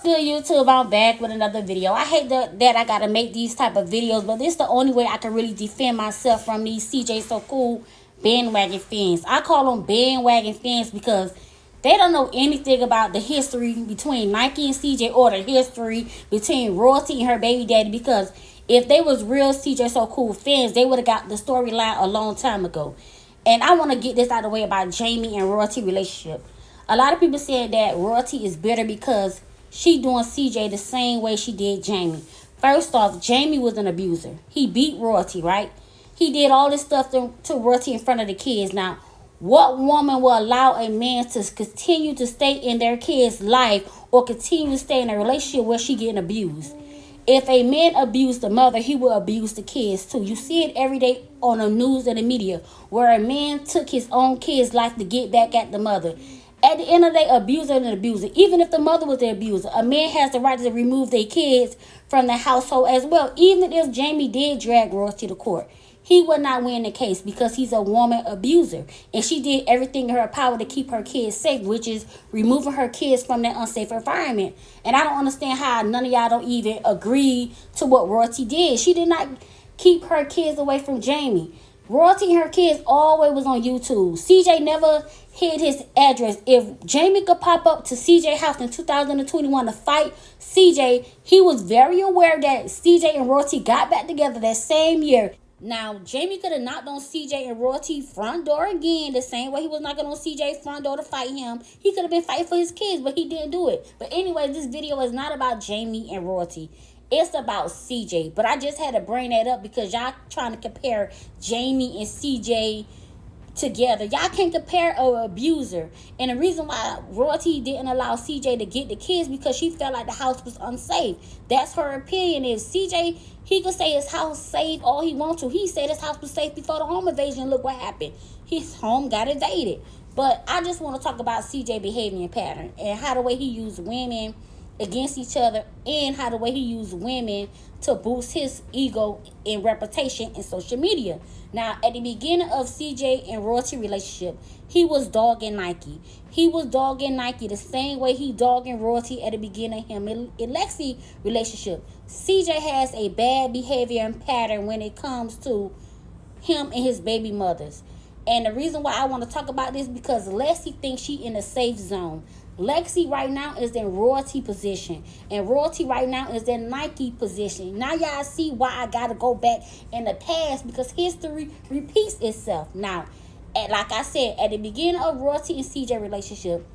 good, YouTube? I'm back with another video. I hate that I gotta make these type of videos, but this is the only way I can really defend myself from these CJ So Cool bandwagon fans. I call them bandwagon fans because they don't know anything about the history between Nike and CJ, or the history between Royalty and her baby daddy, because if they was real CJ So Cool fans, they would have got the storyline a long time ago. And I want to get this out of the way about Jamie and Royalty relationship. A lot of people said that Royalty is bitter because she doing CJ the same way she did Jamie. First off, Jamie was an abuser. He beat Royalty, right? He did all this stuff to Royalty in front of the kids. Now, what woman will allow a man to continue to stay in their kid's life or continue to stay in a relationship where she getting abused? If a man abused the mother, he will abuse the kids too. You see it every day on the news and the media, where a man took his own kid's life to get back at the mother. At the end of the day, abuser and abuser. Even if the mother was the abuser, a man has the right to remove their kids from the household as well. Even if Jamie did drag Royalty to court, he would not win the case because he's a woman abuser. And she did everything in her power to keep her kids safe, which is removing her kids from that unsafe environment. And I don't understand how none of y'all don't even agree to what Royalty did. She did not keep her kids away from Jamie. Royalty and her kids always was on YouTube. CJ never hid his address. If Jamie could pop up to CJ house in 2021 to fight CJ, he was very aware that CJ and Royalty got back together that same year. Now, Jamie could have knocked on CJ and Royalty front door again, the same way he was knocking on CJ's front door to fight him. He could have been fighting for his kids, but he didn't do it. But anyway, this video is not about Jamie and Royalty. It's about CJ. But I just had to bring that up because y'all trying to compare Jamie and CJ together. Y'all can't compare an abuser. And the reason why Royalty didn't allow CJ to get the kids because she felt like the house was unsafe. That's her opinion. Is CJ, he could say his house safe all he wants to. He said his house was safe before the home invasion. Look what happened. His home got invaded. But I just want to talk about CJ behavior pattern and how the way he used women against each other, and how the way he used women to boost his ego and reputation in social media. Now, at the beginning of CJ and Royalty relationship, he was dogging Nike. He was dogging Nike the same way he dogging Royalty at the beginning of him and Lexi relationship. CJ has a bad behavior and pattern when it comes to him and his baby mothers. And the reason why I want to talk about this because Lexi thinks she in a safe zone. Lexi right now is in Royalty position, and Royalty right now is in Nike position. Now y'all see why I gotta go back in the past, because history repeats itself. Now, like I said, at the beginning of Royalty and CJ relationship,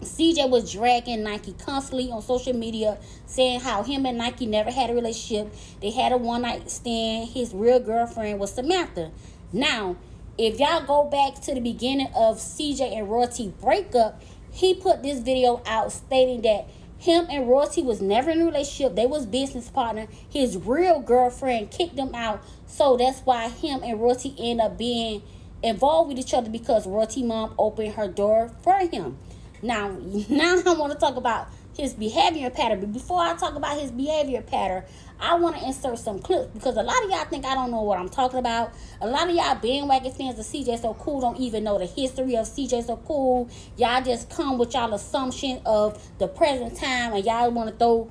CJ was dragging Nike constantly on social media, saying how him and Nike never had a relationship. They had a one-night stand. His real girlfriend was Samantha. Now, if y'all go back to the beginning of CJ and Royalty breakup, he put this video out stating that him and Royalty was never in a relationship. They was business partner. His real girlfriend kicked him out. So that's why him and Royalty end up being involved with each other, because Royalty mom opened her door for him. Now I want to talk about his behavior pattern. But before I talk about his behavior pattern, I want to insert some clips, because a lot of y'all think I don't know what I'm talking about. A lot of y'all bandwagon fans of CJ So Cool don't even know the history of CJ So Cool. Y'all just come with y'all assumption of the present time, and y'all want to throw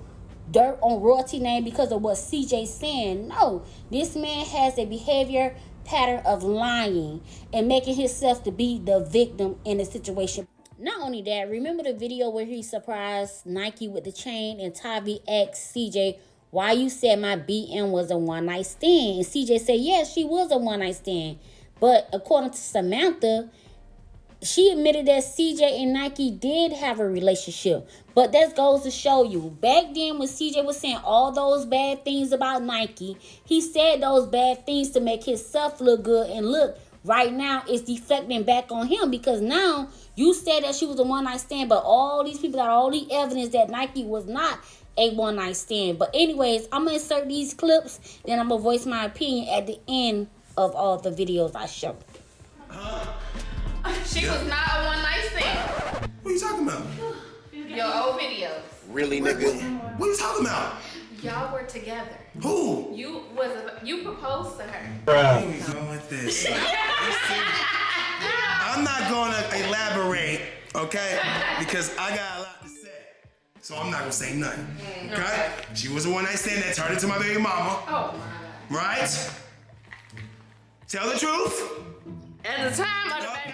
dirt on Royalty name because of what CJ's saying. No, this man has a behavior pattern of lying and making himself to be the victim in a situation. Not only that, remember the video where he surprised Nike with the chain, and Tavi asked CJ, why you said my BM was a one-night stand? And CJ said, yes, she was a one-night stand. But according to Samantha, she admitted that CJ and Nike did have a relationship. But that goes to show you, back then when CJ was saying all those bad things about Nike, he said those bad things to make himself look good. And look, right now it's deflecting back on him, because now you said that she was a one-night stand, but all these people got all the evidence that Nike was not a one-night stand. But anyways, I'm going to insert these clips, then I'm going to voice my opinion at the end of all the videos I show. She was not a one-night stand. What are you talking about? Your old videos. Really, nigga? What are you talking about? Y'all were together. Who? You proposed to her. Where we going with this? I'm not going to elaborate, okay? Because I got a lot to say. So I'm not gonna say nothing. Okay? She was a one-night stand that turned into my baby mama. Oh my God. Right? Tell the truth. At the time of the Okay. baby.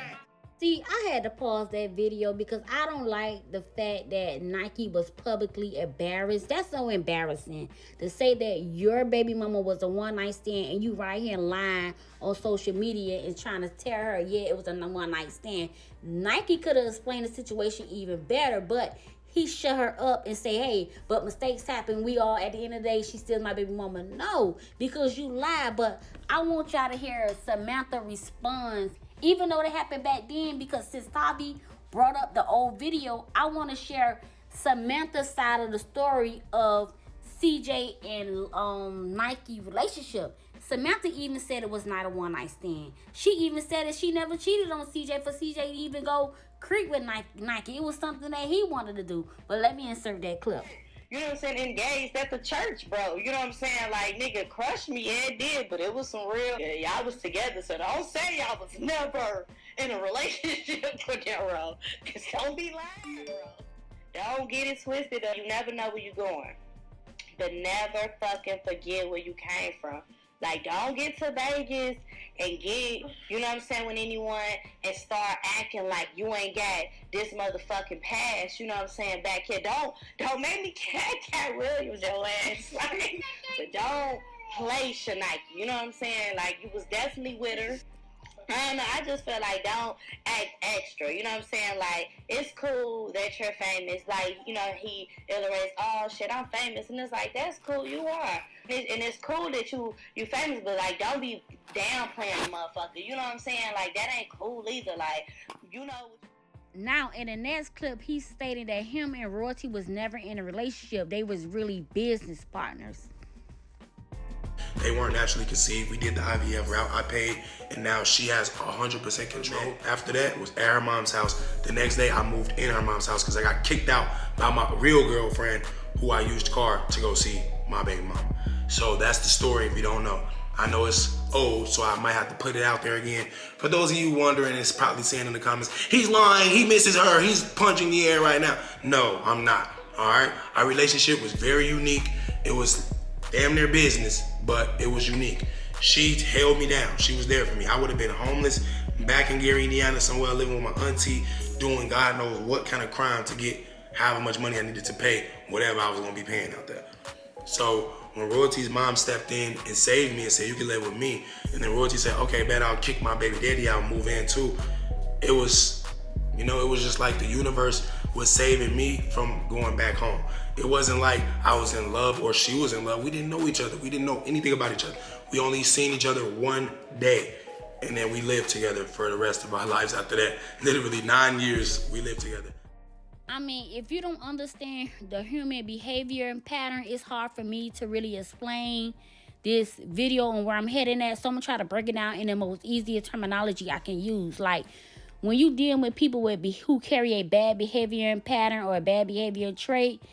See, I had to pause that video because I don't like the fact that Nike was publicly embarrassed. That's so embarrassing to say that your baby mama was a one-night stand and you right here lying on social media and trying to tell her, yeah, it was a one-night stand. Nike could have explained the situation even better, but he shut her up and say, hey, but mistakes happen. We all, at the end of the day, she's still my baby mama. No, because you lied. But I want y'all to hear Samantha responds, even though it happened back then, because since Tavi brought up the old video, I want to share Samantha's side of the story of CJ and Nike relationship. Samantha even said it was not a one-night stand. She even said that she never cheated on CJ for CJ to even go creep with Nike. It was something that he wanted to do. But let me insert that clip. You know what I'm saying? Engaged at the church, bro. You know what I'm saying? Like, nigga, crushed me, yeah, it did, but it was some real, yeah, y'all was together, so don't say y'all was never in a relationship with that, bro. Cause don't be lying, bro. Don't get it twisted up. You never know where you're going. But never fucking forget where you came from. Like, don't get to Vegas and get, you know what I'm saying, with anyone and start acting like you ain't got this motherfucking past, you know what I'm saying, back here. Don't make me Cat Williams, your ass. Like, but don't play Shanike, you know what I'm saying? Like, you was definitely with her. I don't know, I just feel like don't act extra, you know what I'm saying? Like, it's cool that you're famous. Like, you know, he illustrates, oh shit, I'm famous. And it's like, that's cool, you are. And it's cool that you famous, but like, don't be downplaying a motherfucker. You know what I'm saying? Like, that ain't cool either. Like, you know. Now, in the next clip, he's stating that him and Royalty was never in a relationship. They was really business partners. They weren't naturally conceived. We did the IVF route. I paid, and now she has 100% control. After that, was at her mom's house. The next day, I moved in her mom's house because I got kicked out by my real girlfriend, who I used car to go see my baby mama. So that's the story if you don't know. I know it's old, so I might have to put it out there again. For those of you wondering, it's probably saying in the comments, he's lying, he misses her, he's punching the air right now. No, I'm not, all right? Our relationship was very unique. It was damn near business, but it was unique. She held me down. She was there for me. I would have been homeless back in Gary, Indiana, somewhere living with my auntie, doing God knows what kind of crime to get however much money I needed to pay, whatever I was gonna be paying out there. So when Royalty's mom stepped in and saved me and said, you can live with me, and then Royalty said, okay, bet I'll kick my baby daddy out and move in too. It was, you know, it was just like the universe was saving me from going back home. It wasn't like I was in love or she was in love. We didn't know each other. We didn't know anything about each other. We only seen each other one day, and then we lived together for the rest of our lives after that. Literally 9 years we lived together. I mean, if you don't understand the human behavior and pattern, it's hard for me to really explain this video and where I'm heading at. So I'm gonna try to break it down in the most easiest terminology I can use. Like, when you deal with people who carry a bad behavior and pattern or a bad behavior trait,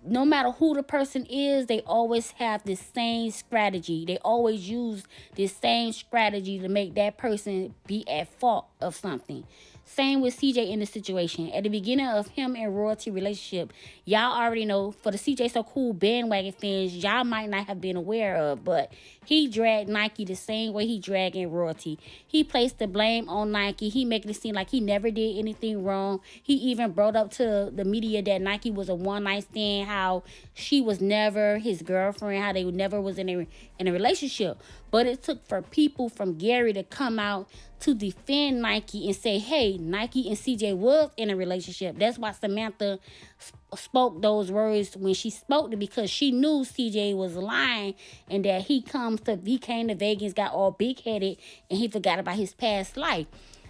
no matter who the person is, they always have the same strategy. They always use the same strategy to make that person be at fault of something. Same with CJ in the situation. At the beginning of him and Royalty relationship, y'all already know, for the CJ So Cool bandwagon fans, y'all might not have been aware of, but he dragged Nike the same way he dragged in Royalty. He placed the blame on Nike. He making it seem like he never did anything wrong. He even brought up to the media that Nike was a one-night stand, how she was never his girlfriend, how they never was in a relationship. But it took for people from Gary to come out to defend Nike and say, hey, Nike and CJ was in a relationship. That's why Samantha spoke those words when she spoke to, because she knew CJ was lying and that he came to Vegas, got all big-headed, and he forgot about his past life.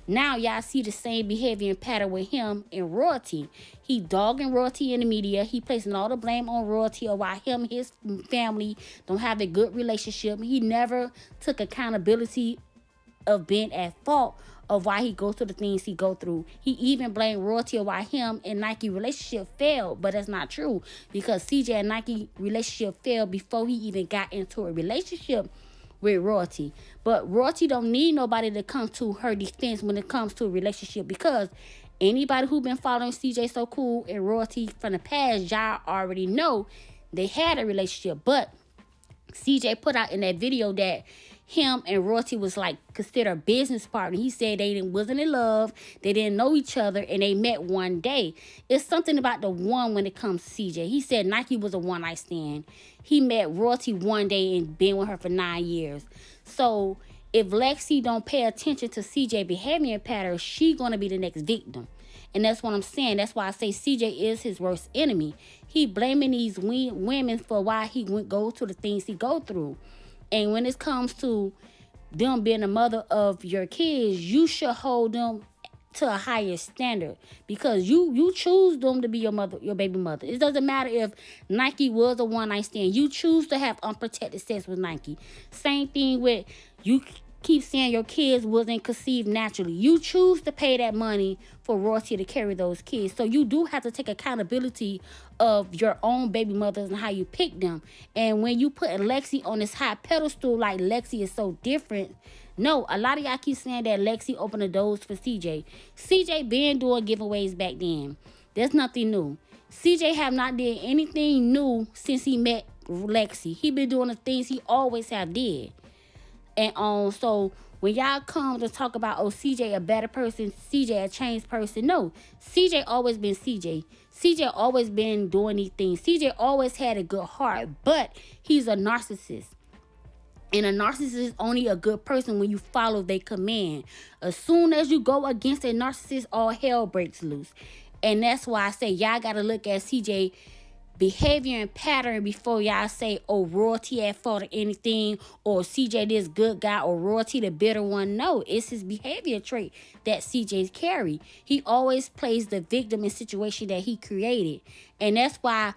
Now y'all see the same behavior and pattern with him and Royalty. He dogging Royalty in the media. He placing all the blame on Royalty or why him and his family don't have a good relationship. He never took accountability of being at fault of why he goes through the things he go through. He even blamed Royalty of why him and Nike relationship failed, but that's not true, because CJ and Nike relationship failed before he even got into a relationship with Royalty. But Royalty don't need nobody to come to her defense when it comes to a relationship, because Anybody who been following CJ So Cool and Royalty from the past, y'all already know they had a relationship. But CJ put out in that video that him and Royalty was like considered business partner. He said they wasn't in love, they didn't know each other, and they met one day. It's something about the one when it comes to CJ. He said Nike was a one-night stand. He met Royalty one day and been with her for 9 years. So if Lexi don't pay attention to CJ behavior patterns, she gonna be the next victim. And that's what I'm saying. That's why I say CJ is his worst enemy. He blaming these women for why he go through the things he go through. And when it comes to them being the mother of your kids, you should hold them to a higher standard, because you choose them to be your mother, your baby mother. It doesn't matter if Nike was a one-night stand. You choose to have unprotected sex with Nike. Same thing with you. Keep saying your kids wasn't conceived naturally. You choose to pay that money for Royalty to carry those kids. So you do have to take accountability of your own baby mothers and how you pick them. And when you put Lexi on this high pedestal, like Lexi is so different. No, a lot of y'all keep saying that Lexi opened the doors for CJ. CJ been doing giveaways back then. There's nothing new. CJ have not did anything new since he met Lexi. He been doing the things he always have did. And so when y'all come to talk about, oh, CJ a better person, CJ a changed person, no. CJ always been CJ. CJ always been doing these things. CJ always had a good heart, but he's a narcissist. And a narcissist is only a good person when you follow their command. As soon as you go against a narcissist, all hell breaks loose. And that's why I say y'all got to look at CJ behavior and pattern before y'all say, oh, Royalty at fault or anything, or CJ this good guy, or Royalty the bitter one. No, it's his behavior trait that CJ's carry. He always plays the victim in situation that he created. And that's why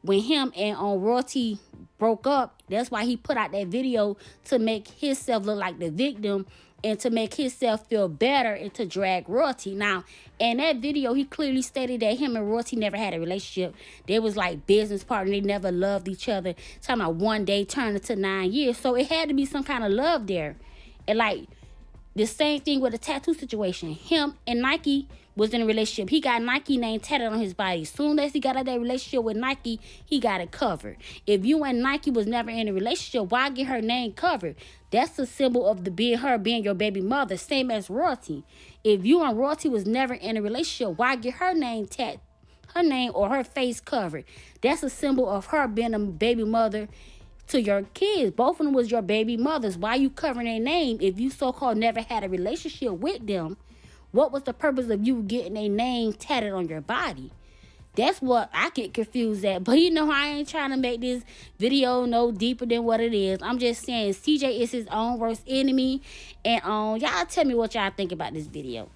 when him and Royalty broke up, that's why he put out that video to make himself look like the victim and to make himself feel better and to drag Royalty. Now, in that video, he clearly stated that him and Royalty never had a relationship. They was like business partners. They never loved each other. Talking about one day turned into 9 years. So it had to be some kind of love there. And like the same thing with the tattoo situation. Him and Nike was in a relationship. He got Nike name tatted on his body. As soon as he got out of that relationship with Nike, he got it covered. If you and Nike was never in a relationship, why get her name covered? That's a symbol of her being your baby mother. Same as Royalty. If you and Royalty was never in a relationship, why get her name her name or her face covered? That's a symbol of her being a baby mother to your kids. Both of them was your baby mothers. Why you covering their name if you so-called never had a relationship with them? What was the purpose of you getting a name tatted on your body? That's what I get confused at. But you know, I ain't trying to make this video no deeper than what it is. I'm just saying CJ is his own worst enemy. And y'all tell me what y'all think about this video.